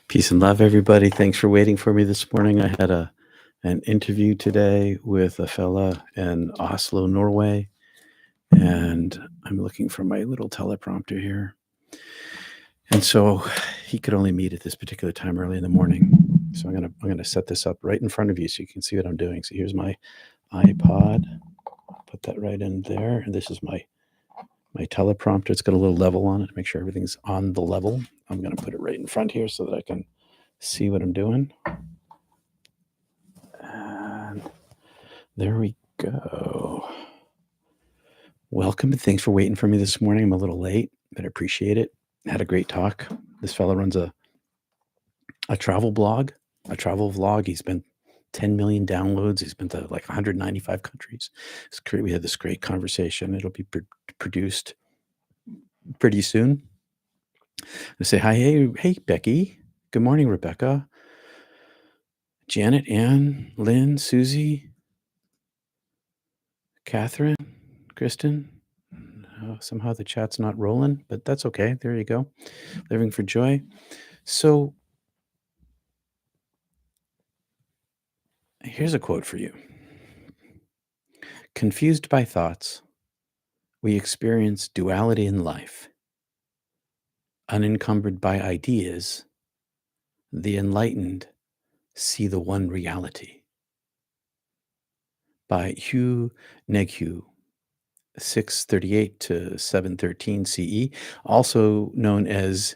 Peace and love, everybody. Thanks for waiting for me this morning. I had an interview today with a fella in Oslo, Norway, and I'm looking for my little teleprompter here. And so he could only meet at this particular time early in the morning. So I'm gonna set this up right in front of you so you can see what I'm doing. So here's my iPod. I'll put that right in there, and this is my teleprompter. It's got a little level on it to make sure everything's on the level. I'm gonna put it right in front here so that I can see what I'm doing. And there we go. Welcome, and thanks for waiting for me this morning. I'm a little late, but I appreciate it. Had a great talk. This fella runs a travel blog, a travel vlog. He's been 10 million downloads. He's been to like 195 countries. It's great. We had this great conversation. It'll be produced pretty soon. I say hi. Hey, Becky. Good morning, Rebecca. Janet, Ann, Lynn, Susie, Catherine, Kristen. Somehow the chat's not rolling, but that's okay. There you go. Living for joy. So here's a quote for you. Confused by thoughts, we experience duality in life. Unencumbered by ideas, the enlightened see the one reality. By Hui Neng, 638 to 713 CE, also known as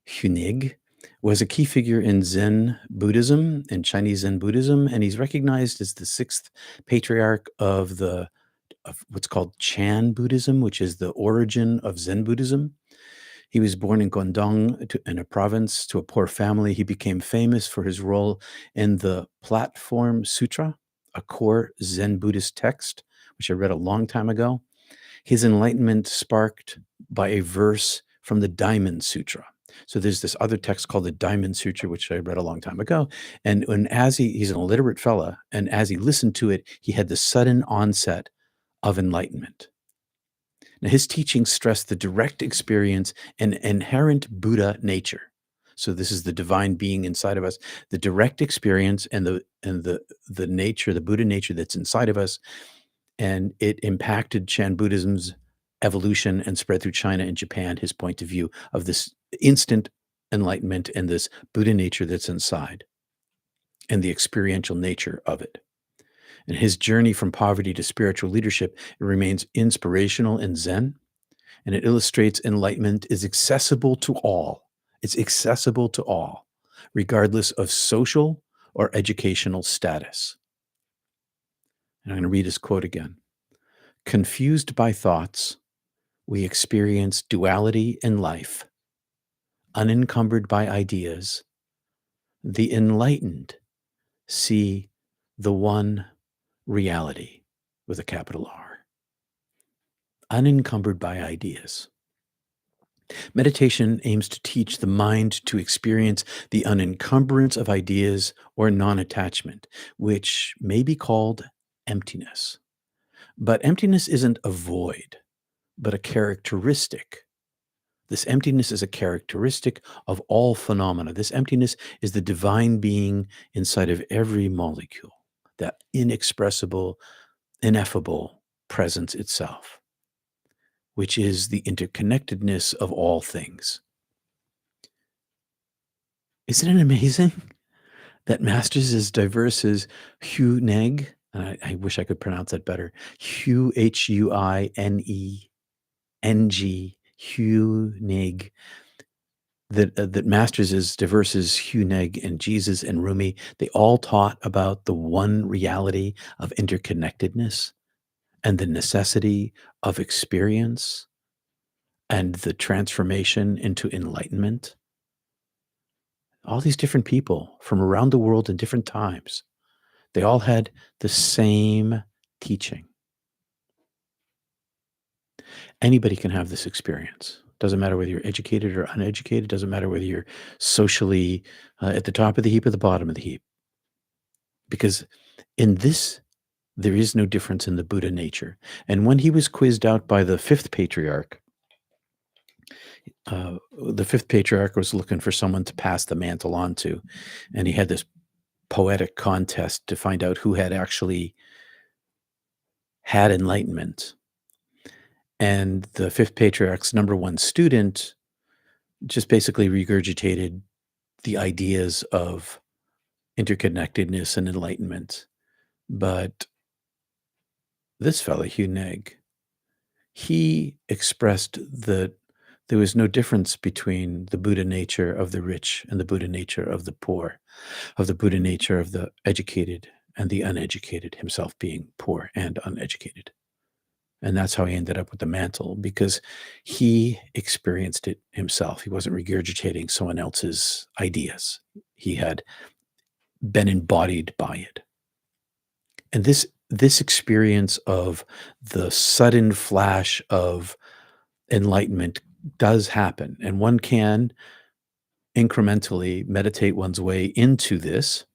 Hui Neng, was a key figure in Zen Buddhism and Chinese Zen Buddhism, and he's recognized as the sixth patriarch of what's called Chan Buddhism, which is the origin of Zen Buddhism. He was born in Guangdong in a province to a poor family. He became famous for his role in the Platform Sutra, a core Zen Buddhist text, which I read a long time ago. His enlightenment sparked by a verse from the Diamond Sutra. So there's this other text called the Diamond Sutra, which I read a long time ago. And he's an illiterate fella, and as he listened to it, he had the sudden onset of enlightenment. Now, his teachings stress the direct experience and inherent Buddha nature. So this is the divine being inside of us, the direct experience and the nature, the Buddha nature that's inside of us. And it impacted Chan Buddhism's evolution and spread through China and Japan, his point of view of this instant enlightenment and this Buddha nature that's inside and the experiential nature of it. And his journey from poverty to spiritual leadership, it remains inspirational in Zen, and it illustrates enlightenment is accessible to all. It's accessible to all, regardless of social or educational status. And I'm going to read his quote again. Confused by thoughts, we experience duality in life. Unencumbered by ideas, the enlightened see the one reality with a capital R. Unencumbered by ideas. Meditation aims to teach the mind to experience the unencumbrance of ideas or non-attachment, which may be called emptiness. But emptiness isn't a void, but a characteristic. This emptiness is a characteristic of all phenomena. This emptiness is the divine being inside of every molecule, that inexpressible, ineffable presence itself, which is the interconnectedness of all things. Isn't it amazing that masters as diverse as Hui Neng, and I wish I could pronounce that better, Hui, Huineng, Hui Neng, that masters as diverse as Hui Neng and Jesus and Rumi, they all taught about the one reality of interconnectedness and the necessity of experience and the transformation into enlightenment. All these different people from around the world in different times, they all had the same teaching. Anybody can have this experience. Doesn't matter whether you're educated or uneducated. Doesn't matter whether you're socially at the top of the heap or the bottom of the heap. Because in this, there is no difference in the Buddha nature. And when he was quizzed out by the fifth patriarch, The fifth patriarch was looking for someone to pass the mantle on to, and he had this poetic contest to find out who had actually had enlightenment. And the fifth patriarch's number one student just basically regurgitated the ideas of interconnectedness and enlightenment. But this fellow, Hui Neng, he expressed that there was no difference between the Buddha nature of the rich and the Buddha nature of the poor, of the Buddha nature of the educated and the uneducated, himself being poor and uneducated. And that's how he ended up with the mantle, because he experienced it himself. He wasn't regurgitating someone else's ideas. He had been embodied by it. And this experience of the sudden flash of enlightenment does happen, and one can incrementally meditate one's way into this,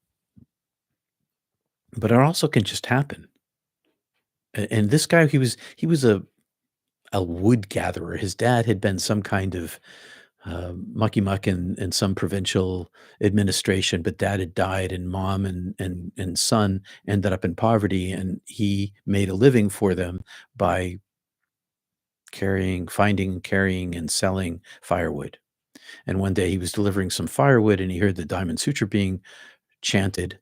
but it also can just happen. And this guy, he was a wood gatherer. His dad had been some kind of mucky muck in some provincial administration, but dad had died, and mom and son ended up in poverty, and he made a living for them by finding, carrying, and selling firewood. And one day he was delivering some firewood, and he heard the Diamond Sutra being chanted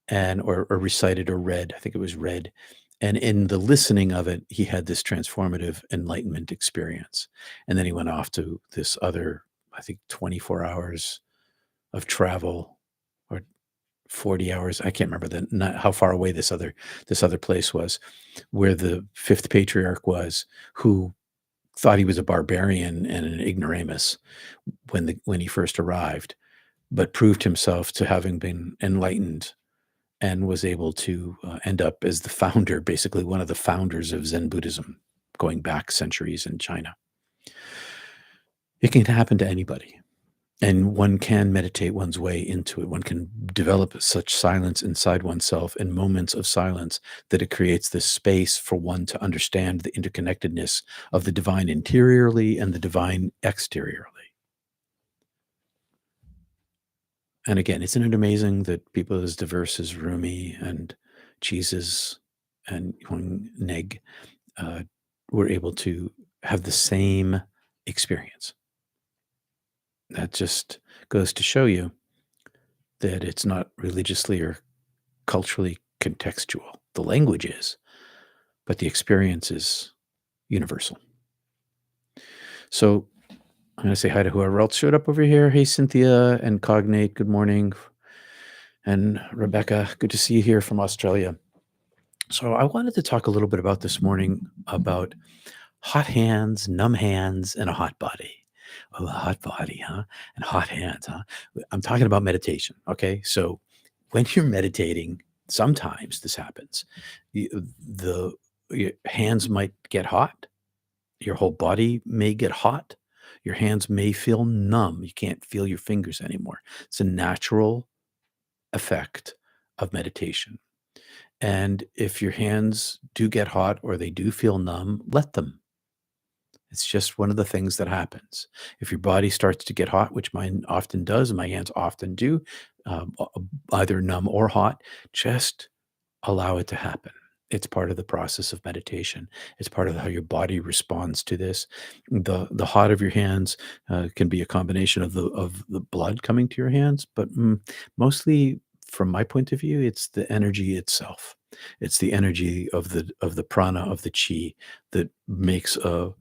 and or recited or read. I think it was read. And in the listening of it, he had this transformative enlightenment experience. And then he went off to this other, I think, 24 hours of travel, or 40 hours. I can't remember not how far away this other place was, where the fifth patriarch was, who thought he was a barbarian and an ignoramus when he first arrived, but proved himself to having been enlightened, and was able to end up as the founder, basically one of the founders of Zen Buddhism, going back centuries in China. It can happen to anybody, and one can meditate one's way into it. One can develop such silence inside oneself in moments of silence that it creates this space for one to understand the interconnectedness of the divine interiorly and the divine exteriorly. And again, isn't it amazing that people as diverse as Rumi and Jesus and Hui Neng uh, were able to have the same experience? That just goes to show you that it's not religiously or culturally contextual. The language is, but the experience is universal. So I'm going to say hi to whoever else showed up over here. Hey, Cynthia and Cognate, good morning. And Rebecca, good to see you here from Australia. So I wanted to talk a little bit about this morning about hot hands, numb hands, and a hot body. Oh, a hot body, huh? And hot hands, huh? I'm talking about meditation. Okay. So when you're meditating, sometimes this happens. Your hands might get hot. Your whole body may get hot. Your hands may feel numb. You can't feel your fingers anymore. It's a natural effect of meditation. And if your hands do get hot or they do feel numb, let them. It's just one of the things that happens. If your body starts to get hot, which mine often does, and my hands often do, either numb or hot, just allow it to happen. It's part of the process of meditation. It's part of how your body responds to this. The hot of your hands can be a combination of the blood coming to your hands, but mostly, from my point of view, it's the energy itself. It's the energy of the prana, of the chi, that makes a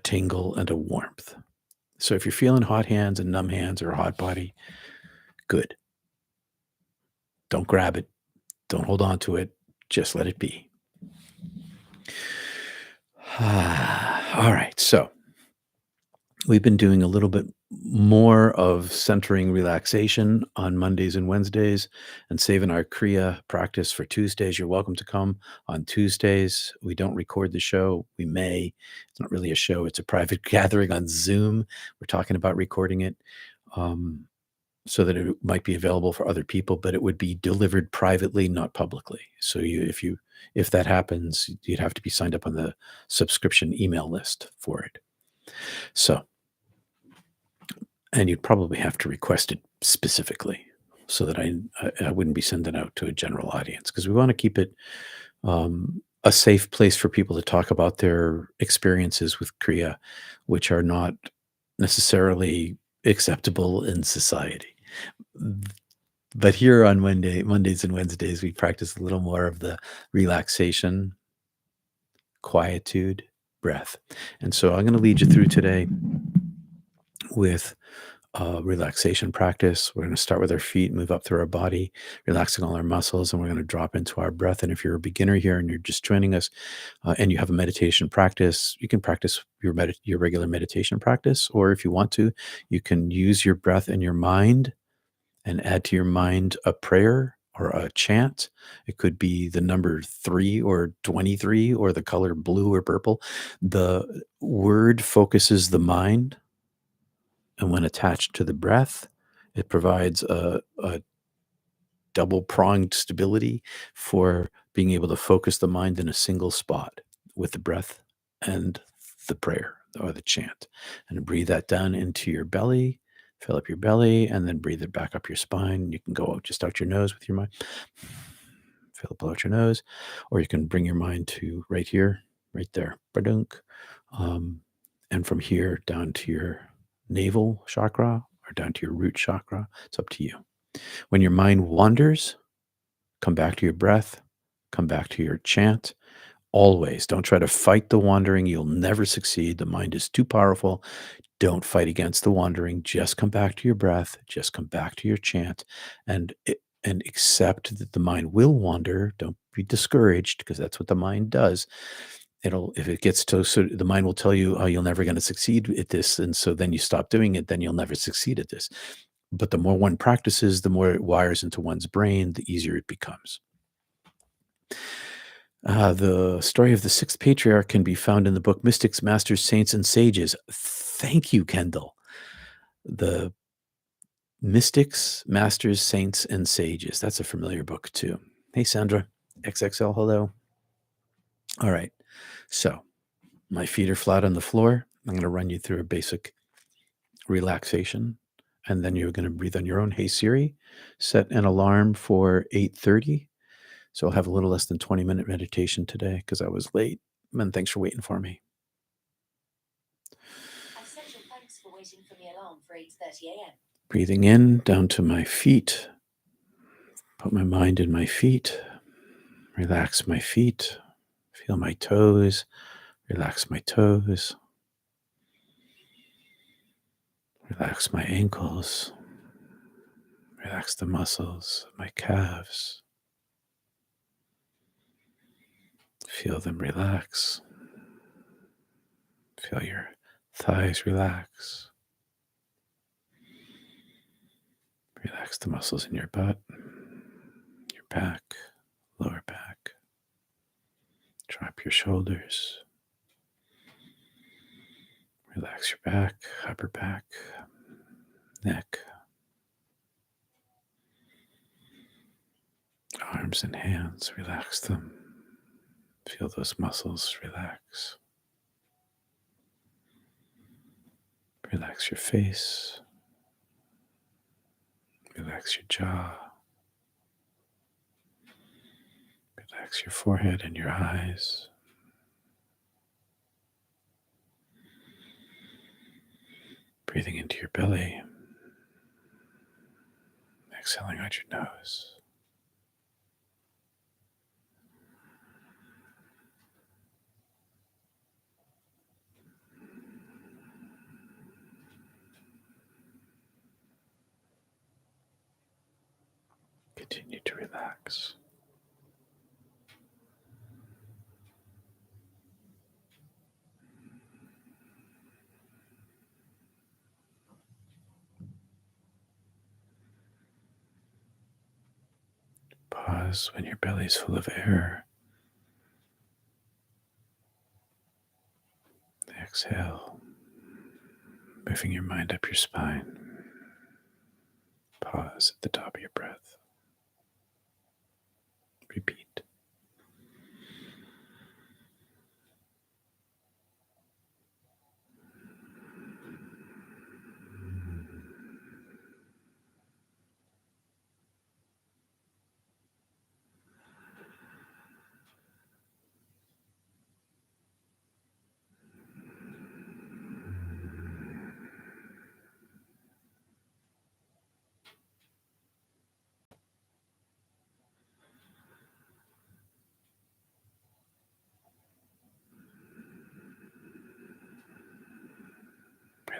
tingle and a warmth. So if you're feeling hot hands and numb hands or a hot body, good. Don't grab it. Don't hold on to it. Just let it be. All right. So we've been doing a little bit more of centering relaxation on Mondays and Wednesdays, and saving our Kriya practice for Tuesdays. You're welcome to come on Tuesdays. We don't record the show. We may. It's not really a show. It's a private gathering on Zoom. We're talking about recording it so that it might be available for other people, but it would be delivered privately, not publicly. So if that happens, you'd have to be signed up on the subscription email list for it. So And you'd probably have to request it specifically so that I wouldn't be sending out to a general audience, because we want to keep it a safe place for people to talk about their experiences with Kriya, which are not necessarily acceptable in society. But here on Mondays and Wednesdays, we practice a little more of the relaxation, quietude, breath. And so I'm going to lead you through today with relaxation practice. We're going to start with our feet, move up through our body, relaxing all our muscles, and we're going to drop into our breath. And if you're a beginner here and you're just joining us, and you have a meditation practice, you can practice your regular meditation practice, or if you want to, you can use your breath and your mind and add to your mind a prayer or a chant. It could be the number 3 or 23 or the color blue or purple. The word focuses the mind, and when attached to the breath, it provides a double-pronged stability for being able to focus the mind in a single spot with the breath and the prayer or the chant. And breathe that down into your belly, fill up your belly, and then breathe it back up your spine. You can go just out your nose with your mind, fill it out your nose, or you can bring your mind to right here, right there, badunk, and from here down to your navel chakra or down to your root chakra. It's up to you. When your mind wanders, come back to your breath, come back to your chant. Always don't try to fight the wandering. You'll never succeed. The mind is too powerful. Don't fight against the wandering. Just come back to your breath. Just come back to your chant, and accept that the mind will wander. Don't be discouraged, because that's what the mind does. If it gets to, so the mind will tell you, oh, you're never going to succeed at this. And so then you stop doing it, then you'll never succeed at this. But the more one practices, the more it wires into one's brain, the easier it becomes. The story of the sixth patriarch can be found in the book Mystics, Masters, Saints, and Sages. Thank you, Kendall. The Mystics, Masters, Saints, and Sages. That's a familiar book, too. Hey, Sandra. XXL, hello. All right. So my feet are flat on the floor. I'm going to run you through a basic relaxation, and then you're going to breathe on your own. Hey, Siri, set an alarm for 8:30. So I'll have a little less than 20-minute meditation today because I was late. And thanks for waiting for me. I said your thanks for waiting for the alarm for 8:30 a.m. Breathing in down to my feet. Put my mind in my feet. Relax my feet. Feel my toes. Relax my toes. Relax my ankles. Relax the muscles of my calves. Feel them relax. Feel your thighs relax. Relax the muscles in your butt, your back, lower back. Drop your shoulders. Relax your back, upper back, neck, arms and hands. Relax them. Feel those muscles relax. Relax your face. Relax your jaw. Relax your forehead and your eyes. Breathing into your belly. Exhaling out your nose. Continue to relax. Pause when your belly is full of air. Exhale, moving your mind up your spine. Pause at the top of your breath. Repeat.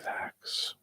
facts.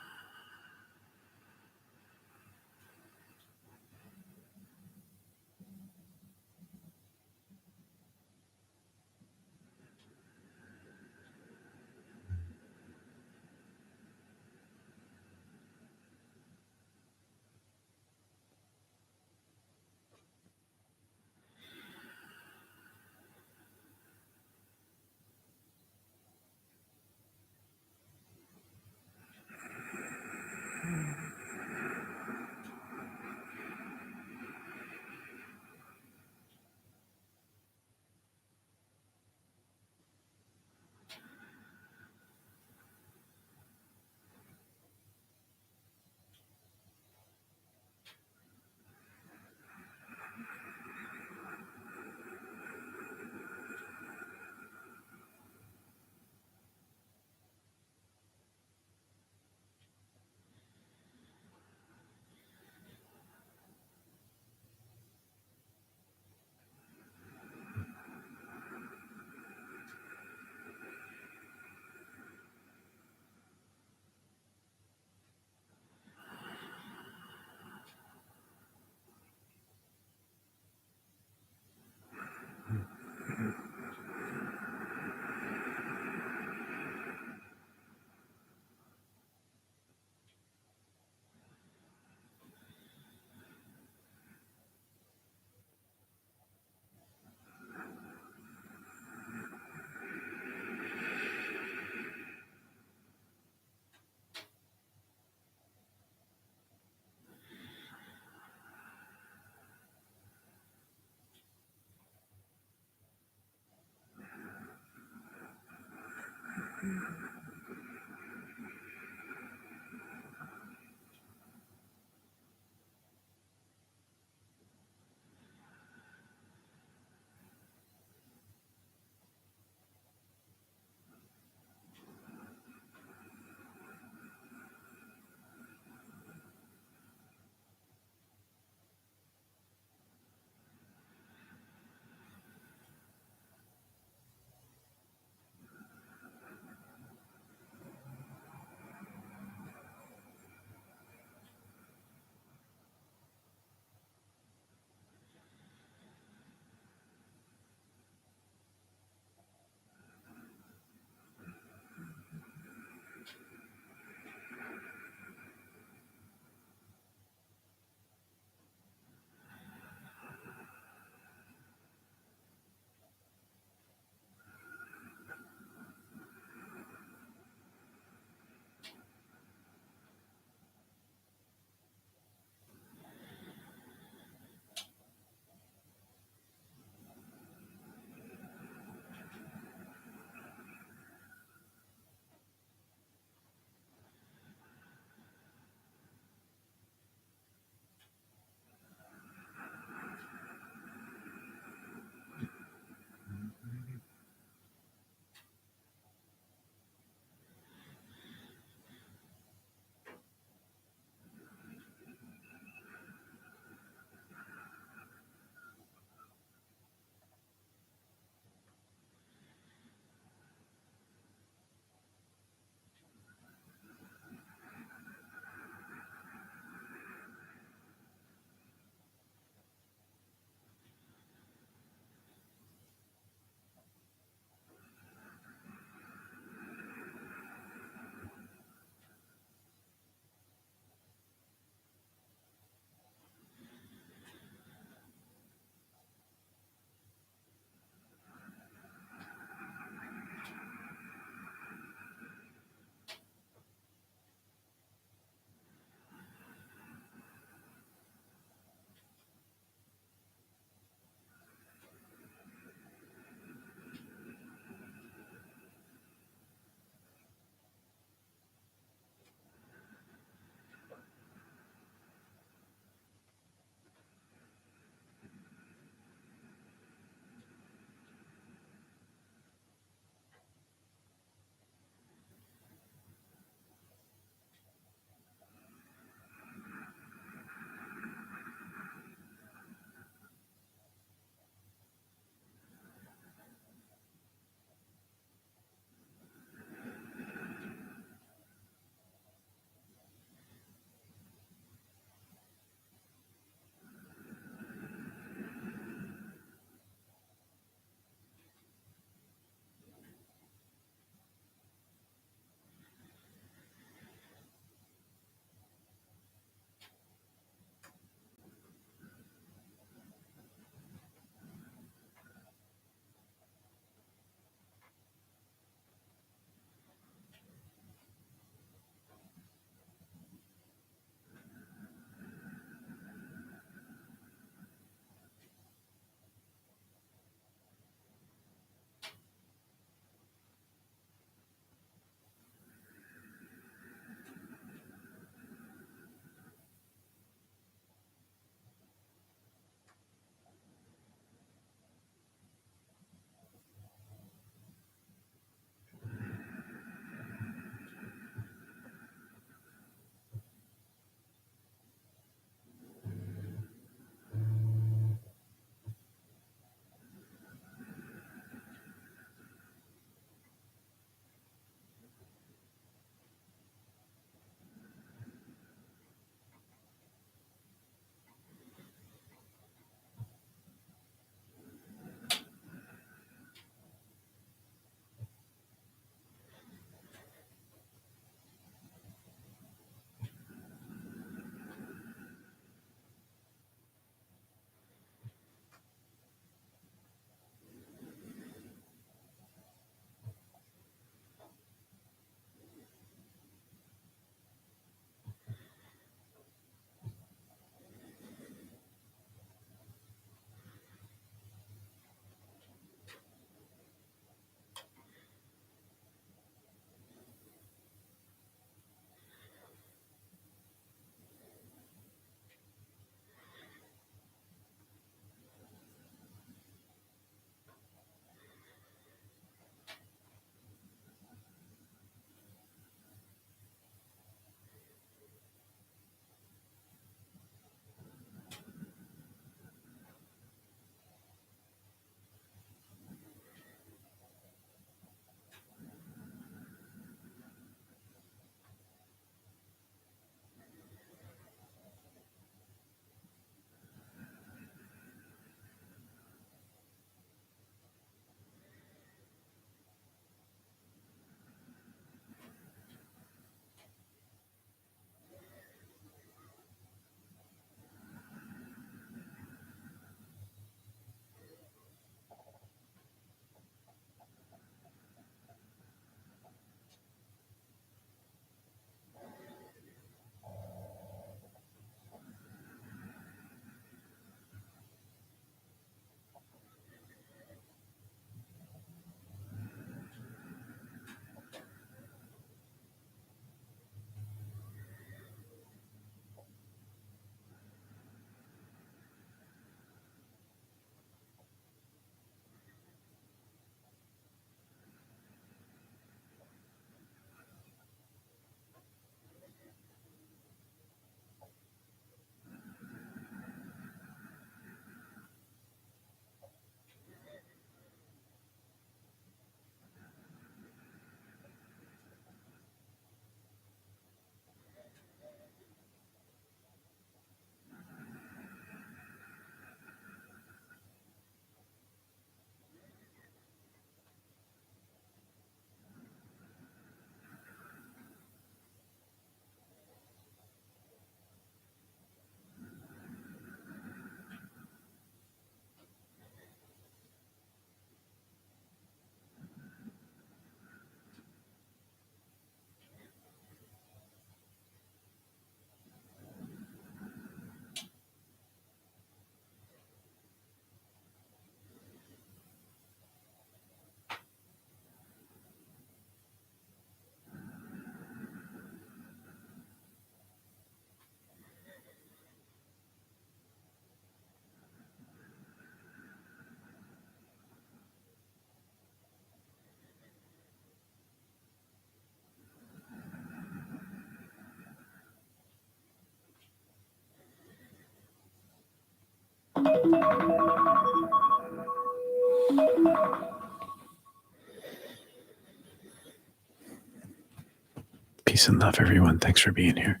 Peace and love, everyone. Thanks for being here.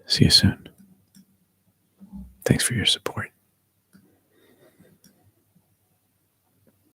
See you soon. Thanks for your support.